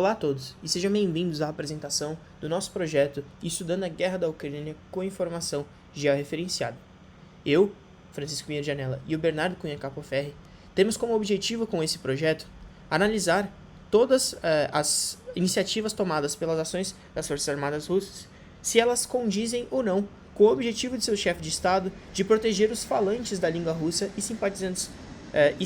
Olá a todos e sejam bem-vindos à apresentação do nosso projeto Estudando a Guerra da Ucrânia com Informação Georreferenciada. Eu, Francisco Cunha de Janela e o Bernardo Cunha Capoferri temos como objetivo com esse projeto analisar todas as iniciativas tomadas pelas ações das Forças Armadas Russas, se elas condizem ou não com o objetivo de seu chefe de Estado de proteger os falantes da língua russa e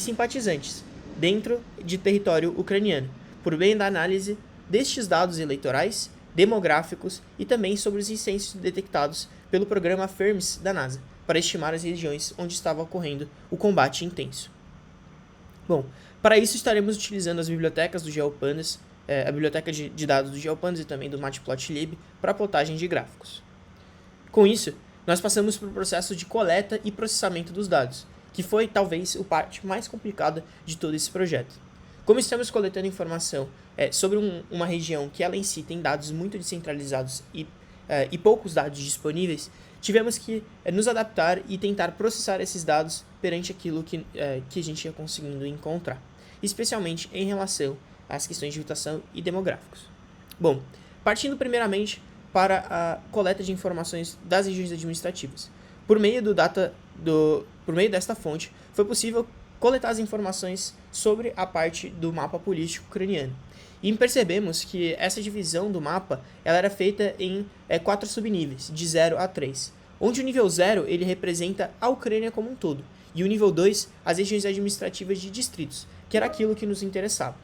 simpatizantes dentro de território ucraniano, por meio da análise destes dados eleitorais, demográficos e também sobre os incêndios detectados pelo programa FERMS da NASA, para estimar as regiões onde estava ocorrendo o combate intenso. Bom, para isso estaremos utilizando as bibliotecas do GeoPandas, a biblioteca de dados do GeoPandas e também do Matplotlib para plotagem de gráficos. Com isso, nós passamos por um processo de coleta e processamento dos dados, que foi talvez a parte mais complicada de todo esse projeto. Como estamos coletando informação sobre uma região que ela em si tem dados muito descentralizados e poucos dados disponíveis, tivemos que nos adaptar e tentar processar esses dados perante aquilo que a gente ia conseguindo encontrar, especialmente em relação às questões de votação e demográficos. Bom, partindo primeiramente para a coleta de informações das regiões administrativas. Por meio desta fonte, foi possível coletar as informações sobre a parte do mapa político ucraniano. E percebemos que essa divisão do mapa ela era feita em 4 subníveis, de 0 a 3, onde o nível 0 ele representa a Ucrânia como um todo, e o nível 2 as regiões administrativas de distritos, que era aquilo que nos interessava.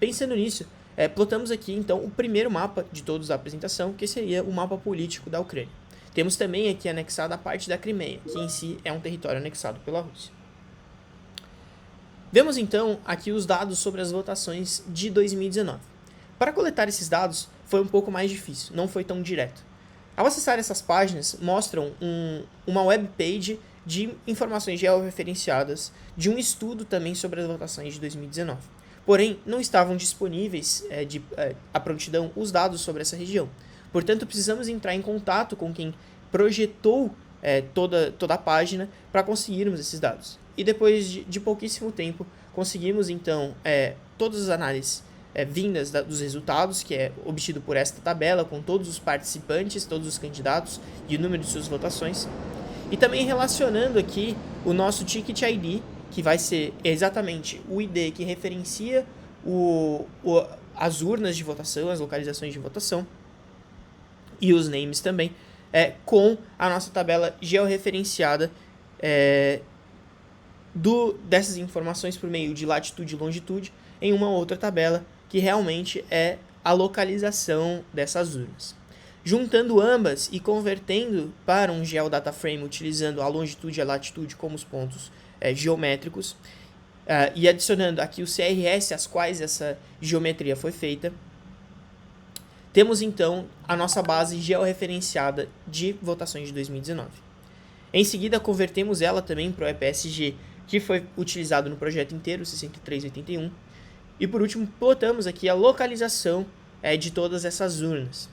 Pensando nisso, plotamos aqui então o primeiro mapa de todos da apresentação, que seria o mapa político da Ucrânia. Temos também aqui anexada a parte da Crimeia, que em si é um território anexado pela Rússia. Vemos então aqui os dados sobre as votações de 2019. Para coletar esses dados foi um pouco mais difícil, não foi tão direto. Ao acessar essas páginas, mostram uma webpage de informações georreferenciadas, de um estudo também sobre as votações de 2019. Porém, não estavam disponíveis à prontidão os dados sobre essa região. Portanto, precisamos entrar em contato com quem projetou toda a página para conseguirmos esses dados. E depois de pouquíssimo tempo, conseguimos então todas as análises vindas dos resultados, que é obtido por esta tabela, com todos os participantes, todos os candidatos e o número de suas votações. E também relacionando aqui o nosso Ticket ID, que vai ser exatamente o ID que referencia as urnas de votação, as localizações de votação, e os names também, com a nossa tabela georreferenciada dessas informações por meio de latitude e longitude em uma outra tabela que realmente é a localização dessas urnas. Juntando ambas e convertendo para um GeoDataFrame utilizando a longitude e a latitude como os pontos geométricos e adicionando aqui o CRS às quais essa geometria foi feita, temos então a nossa base georreferenciada de votações de 2019. Em seguida, convertemos ela também para o EPSG, que foi utilizado no projeto inteiro, 6381. E por último, plotamos aqui a localização de todas essas urnas,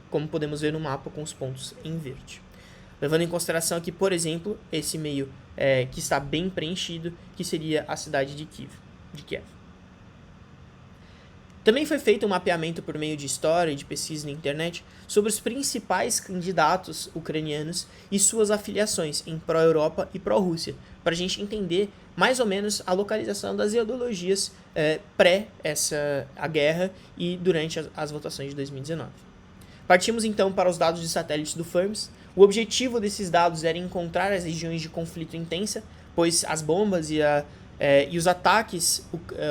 como podemos ver no mapa com os pontos em verde. Levando em consideração aqui, por exemplo, esse meio que está bem preenchido, que seria a cidade de Kiev. Também foi feito um mapeamento por meio de história e de pesquisa na internet sobre os principais candidatos ucranianos e suas afiliações em pró-Europa e pró-Rússia, para a gente entender mais ou menos a localização das ideologias a guerra e durante as votações de 2019. Partimos então para os dados de satélite do FERMS. O objetivo desses dados era encontrar as regiões de conflito intensa, pois as bombas e os ataques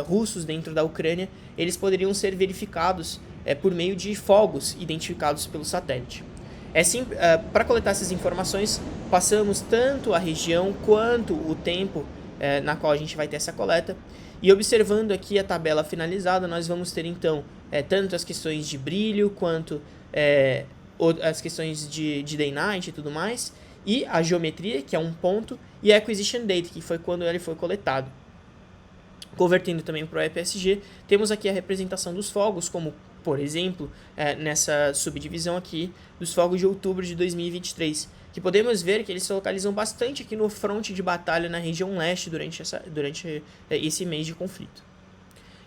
russos dentro da Ucrânia, eles poderiam ser verificados por meio de fogos identificados pelo satélite. Para coletar essas informações, passamos tanto a região quanto o tempo na qual a gente vai ter essa coleta, e observando aqui a tabela finalizada, nós vamos ter então tanto as questões de brilho, quanto as questões de day night e tudo mais, e a geometria, que é um ponto, e a acquisition date, que foi quando ele foi coletado. Convertendo também para o EPSG, temos aqui a representação dos fogos, como, por exemplo, nessa subdivisão aqui, dos fogos de outubro de 2023, que podemos ver que eles se localizam bastante aqui no fronte de batalha na região leste durante esse mês de conflito.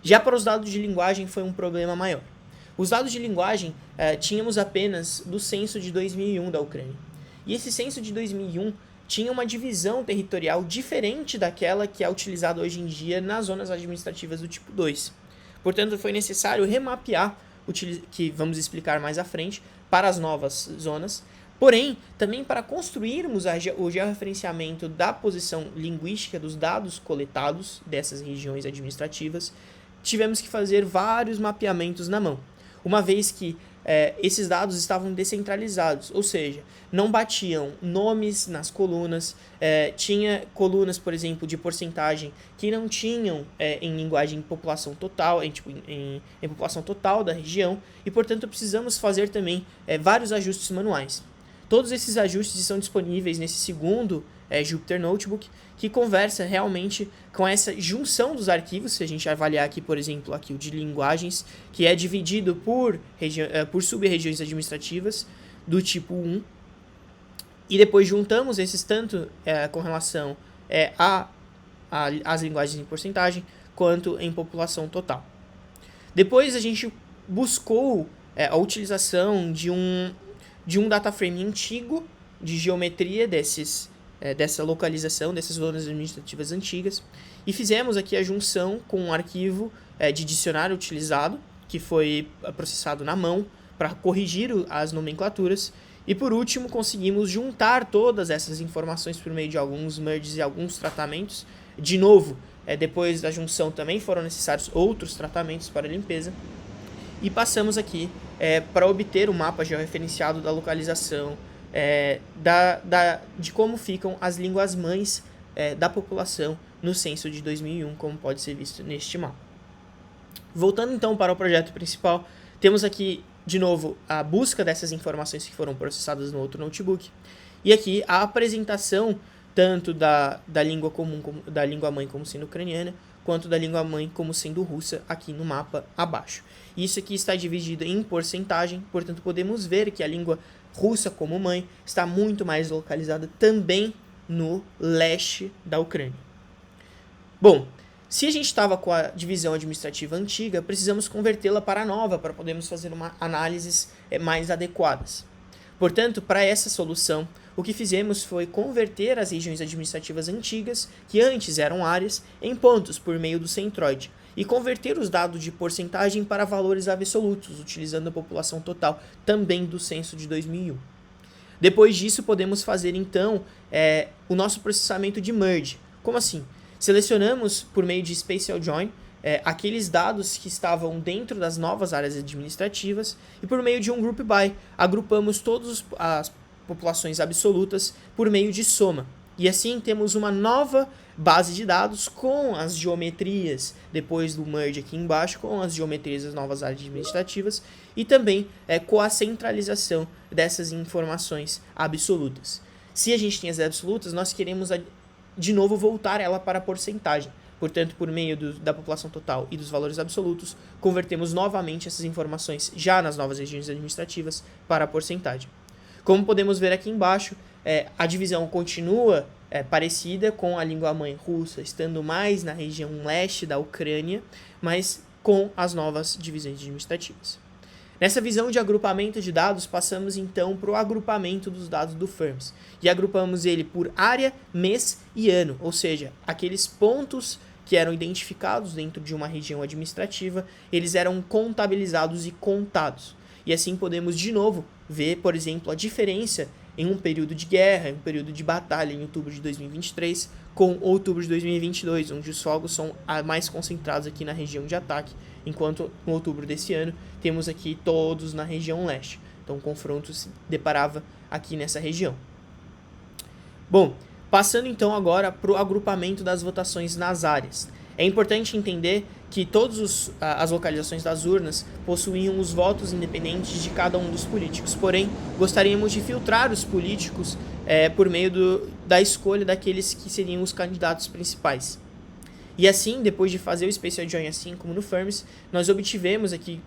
Já para os dados de linguagem foi um problema maior. Os dados de linguagem tínhamos apenas do censo de 2001 da Ucrânia. E esse censo de 2001 tinha uma divisão territorial diferente daquela que é utilizada hoje em dia nas zonas administrativas do tipo 2. Portanto, foi necessário remapear, que vamos explicar mais à frente, para as novas zonas. Porém, também para construirmos o georreferenciamento da posição linguística dos dados coletados dessas regiões administrativas, tivemos que fazer vários mapeamentos na mão, uma vez que esses dados estavam descentralizados, ou seja, não batiam nomes nas colunas, tinha colunas, por exemplo, de porcentagem que não tinham em linguagem população total, em população total da região, e portanto precisamos fazer também vários ajustes manuais. Todos esses ajustes estão disponíveis nesse segundo Jupyter Notebook, que conversa realmente com essa junção dos arquivos. Se a gente avaliar aqui, por exemplo, aqui o de linguagens, que é dividido por sub-regiões administrativas do tipo 1, e depois juntamos esses tanto com relação às linguagens em porcentagem, quanto em população total. Depois a gente buscou a utilização de um data frame antigo de geometria dessa localização, dessas zonas administrativas antigas, e fizemos aqui a junção com um arquivo de dicionário utilizado, que foi processado na mão para corrigir as nomenclaturas, e por último conseguimos juntar todas essas informações por meio de alguns merges e alguns tratamentos. De novo, depois da junção também foram necessários outros tratamentos para limpeza, e passamos aqui para obter o mapa georreferenciado da localização, de como ficam as línguas mães da população no censo de 2001, como pode ser visto neste mapa. Voltando então para o projeto principal, temos aqui de novo a busca dessas informações que foram processadas no outro notebook, e aqui a apresentação tanto da língua comum, da língua mãe como sendo ucraniana, quanto da língua mãe como sendo russa aqui no mapa abaixo. Isso aqui está dividido em porcentagem, portanto podemos ver que a língua russa como mãe está muito mais localizada também no leste da Ucrânia. Bom, se a gente estava com a divisão administrativa antiga, precisamos convertê-la para a nova, para podermos fazer uma análises mais adequadas. Portanto, para essa solução, o que fizemos foi converter as regiões administrativas antigas, que antes eram áreas, em pontos por meio do centroide, e converter os dados de porcentagem para valores absolutos, utilizando a população total também do censo de 2001. Depois disso, podemos fazer então o nosso processamento de merge. Como assim? Selecionamos por meio de Spatial Join aqueles dados que estavam dentro das novas áreas administrativas, e por meio de um Group By agrupamos todas as populações absolutas por meio de soma. E assim temos uma nova base de dados com as geometrias, depois do merge aqui embaixo, com as geometrias das novas áreas administrativas, e também com a centralização dessas informações absolutas. Se a gente tem as absolutas, nós queremos de novo voltar ela para a porcentagem. Portanto, por meio da população total e dos valores absolutos, convertemos novamente essas informações já nas novas regiões administrativas para a porcentagem. Como podemos ver aqui embaixo, a divisão continua parecida com a língua-mãe russa, estando mais na região leste da Ucrânia, mas com as novas divisões administrativas. Nessa visão de agrupamento de dados, passamos então para o agrupamento dos dados do FIRMS, e agrupamos ele por área, mês e ano, ou seja, aqueles pontos que eram identificados dentro de uma região administrativa, eles eram contabilizados e contados. E assim podemos de novo ver, por exemplo, a diferença em um período de guerra, em um período de batalha em outubro de 2023, com outubro de 2022, onde os fogos são mais concentrados aqui na região de ataque, enquanto no outubro desse ano temos aqui todos na região leste. Então o confronto se deparava aqui nessa região. Bom, passando então agora para o agrupamento das votações nas áreas. É importante entender que todas as localizações das urnas possuíam os votos independentes de cada um dos políticos. Porém, gostaríamos de filtrar os políticos por meio da escolha daqueles que seriam os candidatos principais. E assim, depois de fazer o Spatial Join, assim como no FIRMS, nós obtivemos aqui,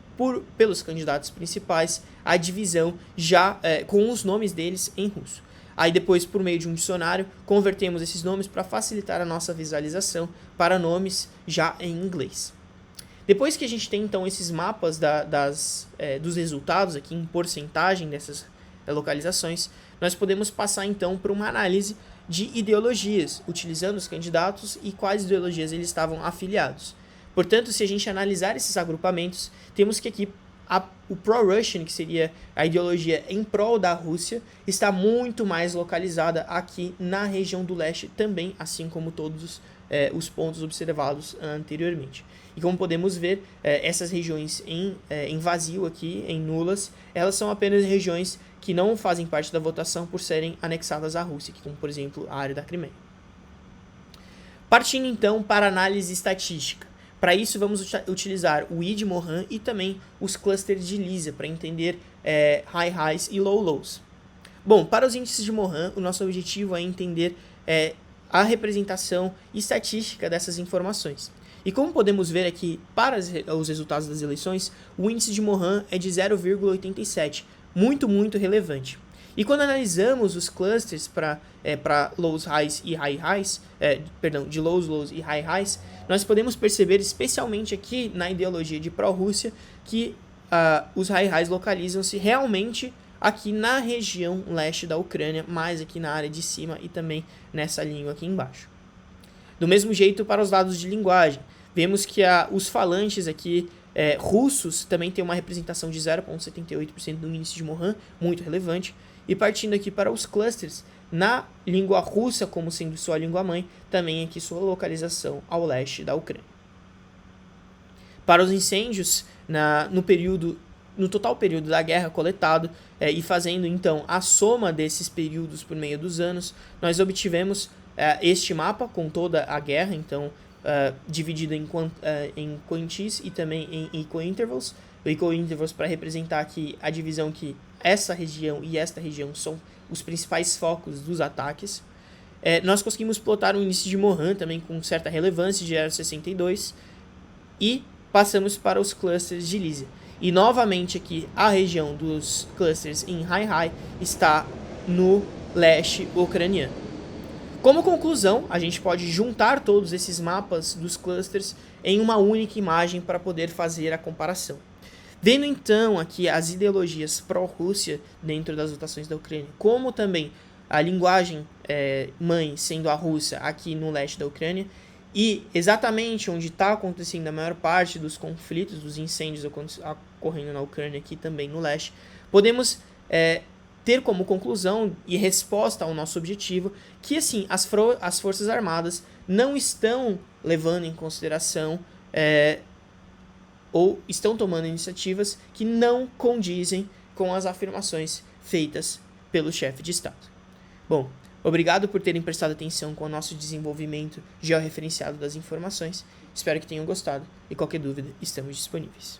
pelos candidatos principais, a divisão já com os nomes deles em russo. Aí depois, por meio de um dicionário, convertemos esses nomes para facilitar a nossa visualização para nomes já em inglês. Depois que a gente tem, então, esses mapas dos resultados aqui em porcentagem dessas localizações, nós podemos passar, então, para uma análise de ideologias, utilizando os candidatos e quais ideologias eles estavam afiliados. Portanto, se a gente analisar esses agrupamentos, temos que aqui o pro-Russian, que seria a ideologia em prol da Rússia, está muito mais localizada aqui na região do leste também, assim como todos os pontos observados anteriormente. E como podemos ver, essas regiões em vazio aqui, em nulas, elas são apenas regiões que não fazem parte da votação por serem anexadas à Rússia, como por exemplo a área da Crimeia. Partindo então para a análise estatística. Para isso, vamos utilizar o I de Mohan e também os clusters de Lisa para entender high highs e low lows. Bom, para os índices de Mohan, o nosso objetivo é entender a representação estatística dessas informações. E como podemos ver aqui, para os resultados das eleições, o índice de Mohan é de 0,87, muito relevante. E quando analisamos os clusters para lows highs e high highs, de lows lows e high highs, nós podemos perceber, especialmente aqui na ideologia de pró-Rússia, que os high highs localizam-se realmente aqui na região leste da Ucrânia, mais aqui na área de cima e também nessa língua aqui embaixo. Do mesmo jeito para os dados de linguagem, vemos que os falantes aqui russos também têm uma representação de 0,78% do índice de Mohan, muito relevante. E partindo aqui para os clusters, na língua russa como sendo sua língua mãe, também aqui sua localização ao leste da Ucrânia. Para os incêndios, no total período da guerra coletado, e fazendo então a soma desses períodos por meio dos anos, nós obtivemos este mapa com toda a guerra, então dividido em quantis e também em equal intervals. O equal intervals para representar aqui a divisão que essa região e esta região são os principais focos dos ataques. Nós conseguimos plotar um índice de Mohan também com certa relevância de 0,62 e passamos para os clusters de Lisa. E novamente aqui a região dos clusters em high está no leste ucraniano. Como conclusão, a gente pode juntar todos esses mapas dos clusters em uma única imagem para poder fazer a comparação. Vendo então aqui as ideologias pró-Rússia dentro das votações da Ucrânia, como também a linguagem mãe sendo a russa aqui no leste da Ucrânia, e exatamente onde está acontecendo a maior parte dos conflitos, dos incêndios ocorrendo na Ucrânia aqui também no leste, podemos ter como conclusão e resposta ao nosso objetivo que assim as Forças Armadas não estão levando em consideração ou estão tomando iniciativas que não condizem com as afirmações feitas pelo chefe de Estado. Bom, obrigado por terem prestado atenção com o nosso desenvolvimento georreferenciado das informações. Espero que tenham gostado e qualquer dúvida, estamos disponíveis.